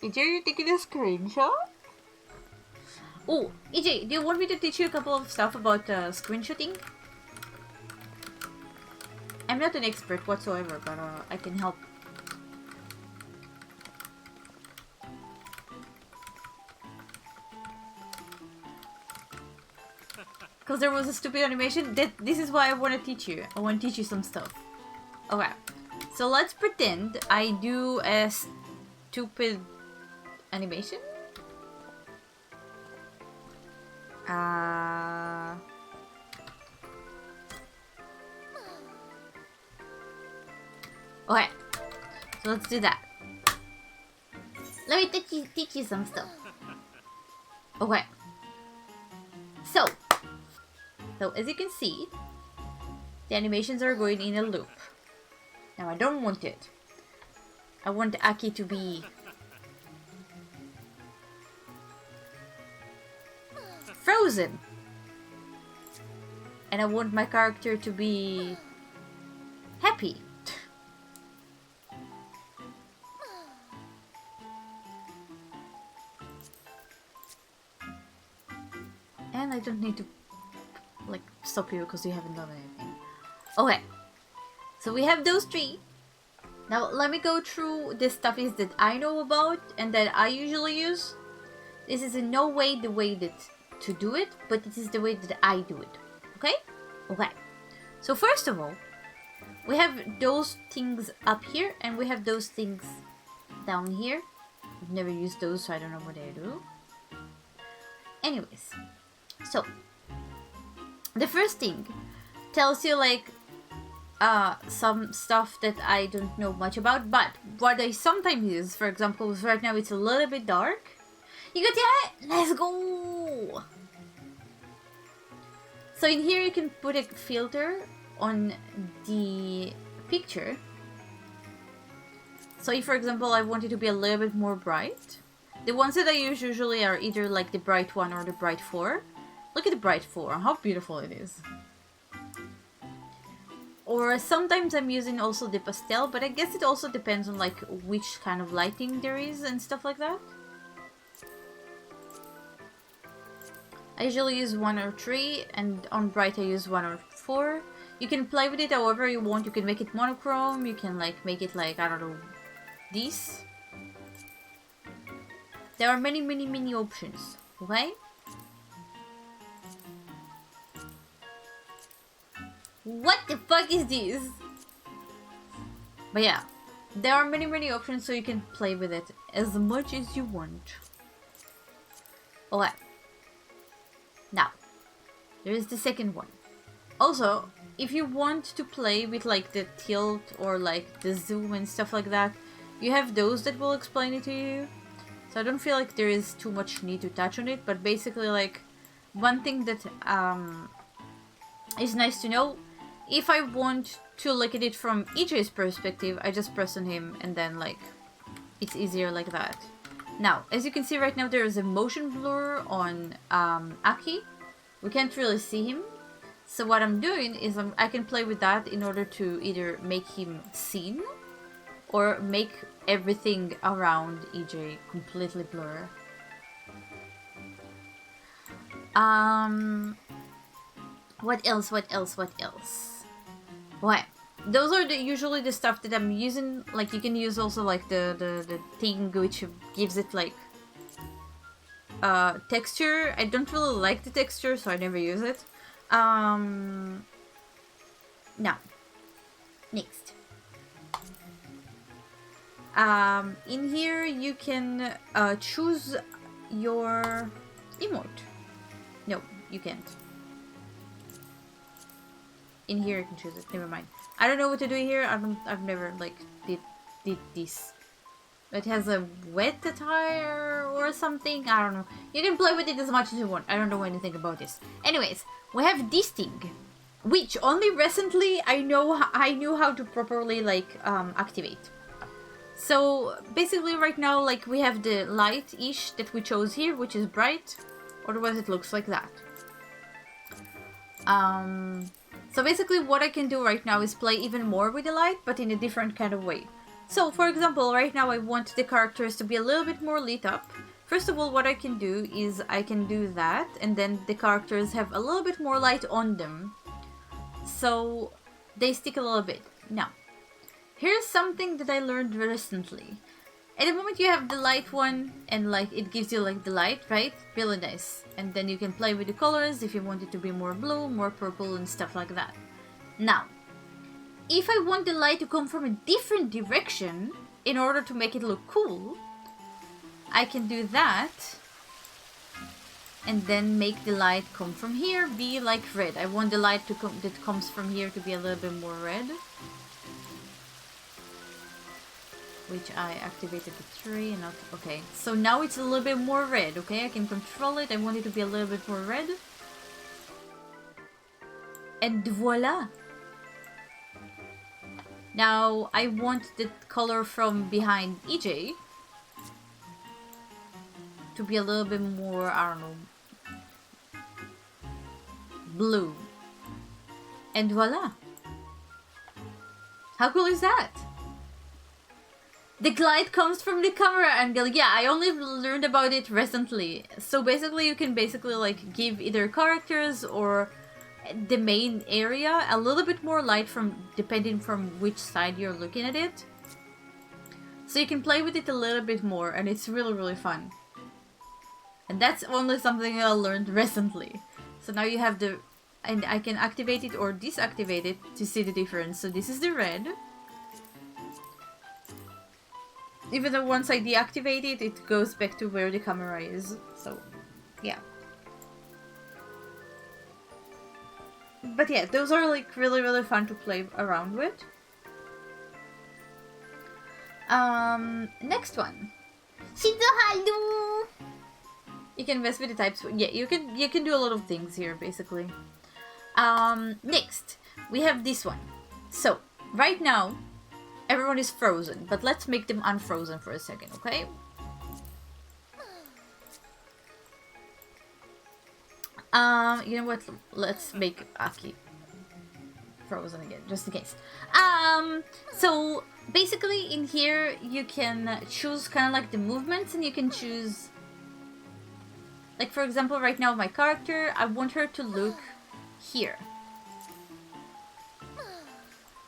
EJ, you taking a screenshot? Oh, EJ, do you want me to teach you a couple of stuff about screenshotting? I'm not an expert whatsoever, but I can help. Because there was a stupid animation. This is why I want to teach you. I want to teach you some stuff. Okay. So let's pretend I do a stupid animation. Okay. So let's do that. Let me teach you some stuff. Okay. So as you can see, the animations are going in a loop. Now I don't want it. I want Aki to be frozen. And I want my character to be happy. And I don't need to like stop you because you haven't done anything. Okay, so we have those three. Now let me go through the stuff that I know about and that I usually use. This is in no way the way that to do it, but this is the way that I do it. Okay? Okay. So first of all, we have those things up here and we have those things down here. I've never used those, so I don't know what they do. Anyways, so the first thing tells you like some stuff that I don't know much about, but what I sometimes use, for example, right now it's a little bit dark. You got it? Let's go! So in here you can put a filter on the picture. So if, for example, I want it to be a little bit more bright, the ones that I use usually are either like the bright 1 or the bright 4. Look at the bright 4, how beautiful it is. Or sometimes I'm using also the pastel, but I guess it also depends on like which kind of lighting there is and stuff like that. I usually use 1 or 3, and on bright I use 1 or 4. You can play with it however you want. You can make it monochrome, you can like make it like, I don't know, this. There are many options, okay? What the fuck is this? But yeah, there are many options, so you can play with it as much as you want. Okay. Now, there is the second one. Also, if you want to play with like the tilt or like the zoom and stuff like that, you have those that will explain it to you. So I don't feel like there is too much need to touch on it, but basically like one thing that is nice to know, if I want to look at it from EJ's perspective, I just press on him and then like it's easier like that. Now, as you can see right now, there is a motion blur on Aki. We can't really see him. So what I'm doing is I can play with that in order to either make him seen or make everything around EJ completely blur. What else? What? Those are usually the stuff that I'm using. Like you can use also like the thing which gives it like texture. I don't really like the texture, so I never use it. Now, next. In here you can choose your emote. No, you can't. In here you can choose it. Never mind. I don't know what to do here. I've never like did this. It has a wet attire or something. I don't know. You can play with it as much as you want. I don't know anything about this. Anyways, we have this thing, which only recently I knew how to properly like activate. So basically right now like we have the light-ish that we chose here, which is bright. Otherwise it looks like that. So basically what I can do right now is play even more with the light, but in a different kind of way. So, for example, right now I want the characters to be a little bit more lit up. First of all, what I can do is I can do that, and then the characters have a little bit more light on them. So, they stick a little bit. Now, here's something that I learned recently. At the moment you have the light one, and like it gives you like the light, right? Really nice. And then you can play with the colors if you want it to be more blue, more purple, and stuff like that. Now, if I want the light to come from a different direction in order to make it look cool, I can do that and then make the light come from here be like red. I want the light to come that comes from here to be a little bit more red, which I activated the 3 and not okay. So now it's a little bit more red. Okay, I can control it. I want it to be a little bit more red, and voila. Now I want the color from behind EJ to be a little bit more, I don't know, blue. And voila. How cool is that? The glide comes from the camera angle. Yeah, I only learned about it recently. So basically you can like give either characters or the main area a little bit more light from depending from which side you're looking at it. So you can play with it a little bit more, and it's really, really fun. And that's only something I learned recently. So now you have the... and I can activate it or deactivate it to see the difference. So this is the red. Even though once I deactivate it, it goes back to where the camera is. So, yeah. But yeah, those are like really, really fun to play around with. Next one. Shizuharu! You can mess with the types. Yeah, you can do a lot of things here, basically. Next, we have this one. So, right now, everyone is frozen, but let's make them unfrozen for a second, okay? You know what? Let's make Aki frozen again, just in case. So basically in here you can choose kind of like the movements, and you can choose, like for example right now my character, I want her to look here.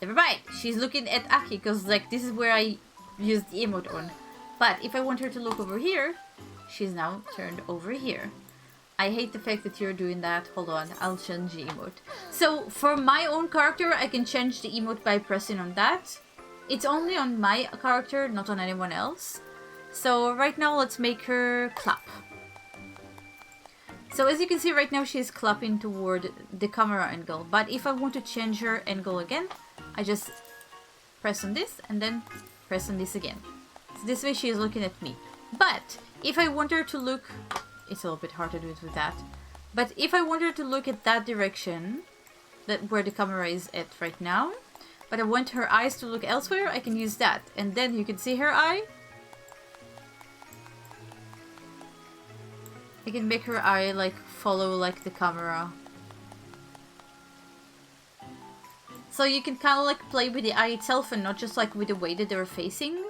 Never mind, she's looking at Aki because like this is where I used the emote on. But if I want her to look over here, she's now turned over here. I hate the fact that you're doing that. Hold on, I'll change the emote. So for my own character, I can change the emote by pressing on that. It's only on my character, not on anyone else. So right now, let's make her clap. So as you can see right now, she's clapping toward the camera angle. But if I want to change her angle again, I just press on this and then press on this again. So this way she is looking at me. But if I want her to look... it's a little bit hard to do it with that. But if I want her to look at that direction, that where the camera is at right now, but I want her eyes to look elsewhere, I can use that. And then you can see her eye. I can make her eye like follow like the camera. So you can kind of like play with the eye itself and not just like with the way that they're facing.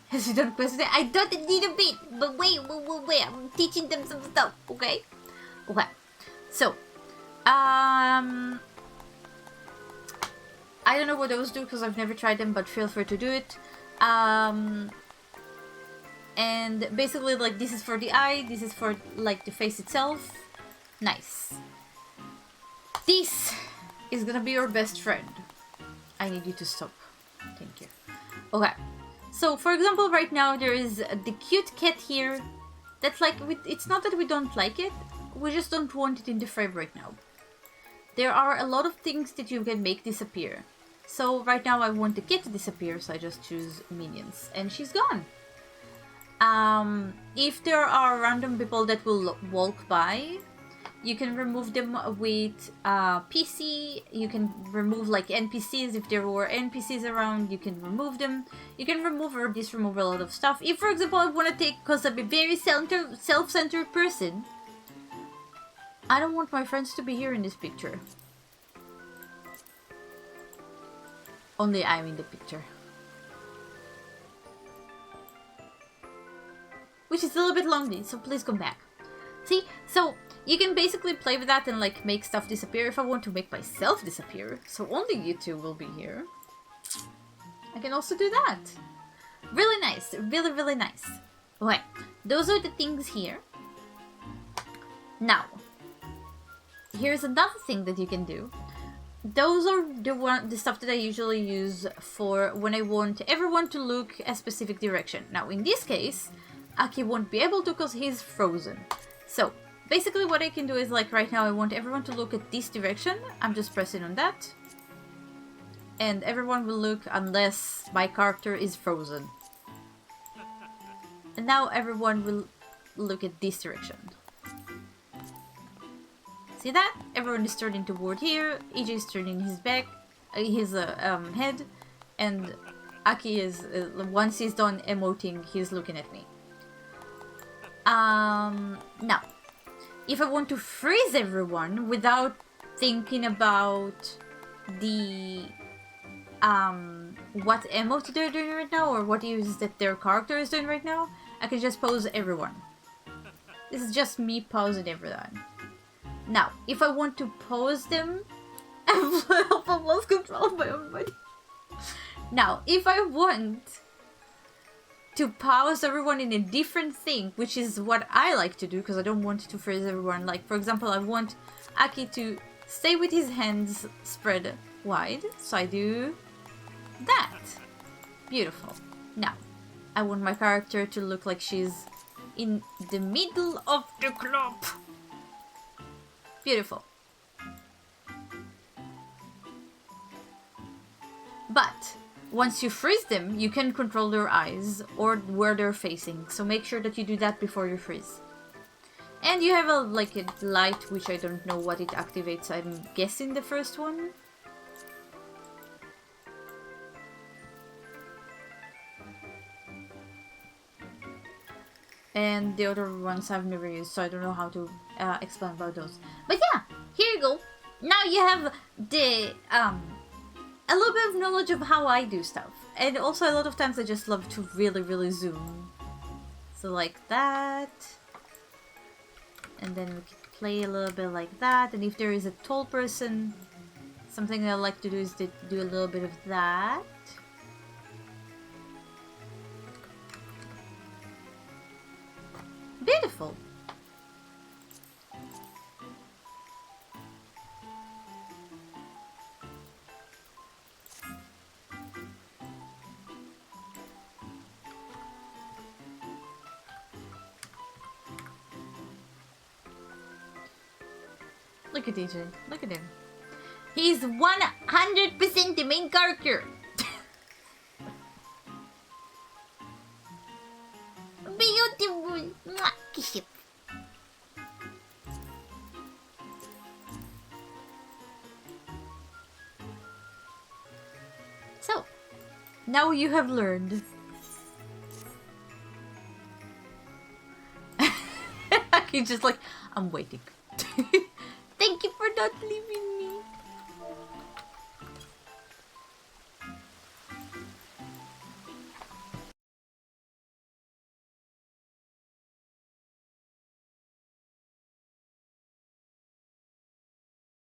Has she done questions? I don't need a bit, but wait, I'm teaching them some stuff, okay? Okay, so, I don't know what those do because I've never tried them, but feel free to do it. And basically, like, this is for the eye, this is for, like, the face itself. Nice. This is gonna be your best friend. I need you to stop. Thank you. Okay. So, for example, right now there is the cute cat here. That's like, it's not that we don't like it, we just don't want it in the frame right now. There are a lot of things that you can make disappear. So, right now I want the cat to disappear, so I just choose minions. And she's gone. If there are random people that will walk by, you can remove them with PC. You can remove like NPCs. If there were NPCs around, you can remove them. You can remove or disremove a lot of stuff. If, for example, I want to take, because I'm a very self-centered person, I don't want my friends to be here in this picture. Only I'm in the picture. Which is a little bit lonely, so please come back. See? So, you can basically play with that and like make stuff disappear if I want to make myself disappear. So only you two will be here. I can also do that. Really nice. Really, really nice. Okay. Those are the things here. Now, here's another thing that you can do. Those are the stuff that I usually use for when I want everyone to look a specific direction. Now, in this case, Aki won't be able to because he's frozen. So, basically what I can do is, like, right now I want everyone to look at this direction. I'm just pressing on that. And everyone will look unless my character is frozen. And now everyone will look at this direction. See that? Everyone is turning toward here. EJ is turning his back, his head, and Aki is once he's done emoting, he's looking at me. Now, if I want to freeze everyone without thinking about the what emote they're doing right now or what is that their character is doing right now, I can just pause everyone. This is just me pausing everyone. Now, if I want to pause them, I've lost control of my own body. Now, if I want to pause everyone in a different thing, which is what I like to do, because I don't want to freeze everyone. Like, for example, I want Aki to stay with his hands spread wide, so I do that. Beautiful. Now, I want my character to look like she's in the middle of the club. Beautiful. But once you freeze them, you can control their eyes or where they're facing. So make sure that you do that before you freeze. And you have a light, which I don't know what it activates. I'm guessing the first one. And the other ones I've never used, so I don't know how to explain about those. But yeah, here you go. Now you have the a little bit of knowledge of how I do stuff. And also a lot of times I just love to really, really zoom. So like that. And then we can play a little bit like that. And if there is a tall person, something I like to do is to do a little bit of that. Beautiful. Look at DJ. Look at him. He's 100% the main character. Beautiful. Kiss you. So, now you have learned. He's just like, I'm waiting. Thank you for not leaving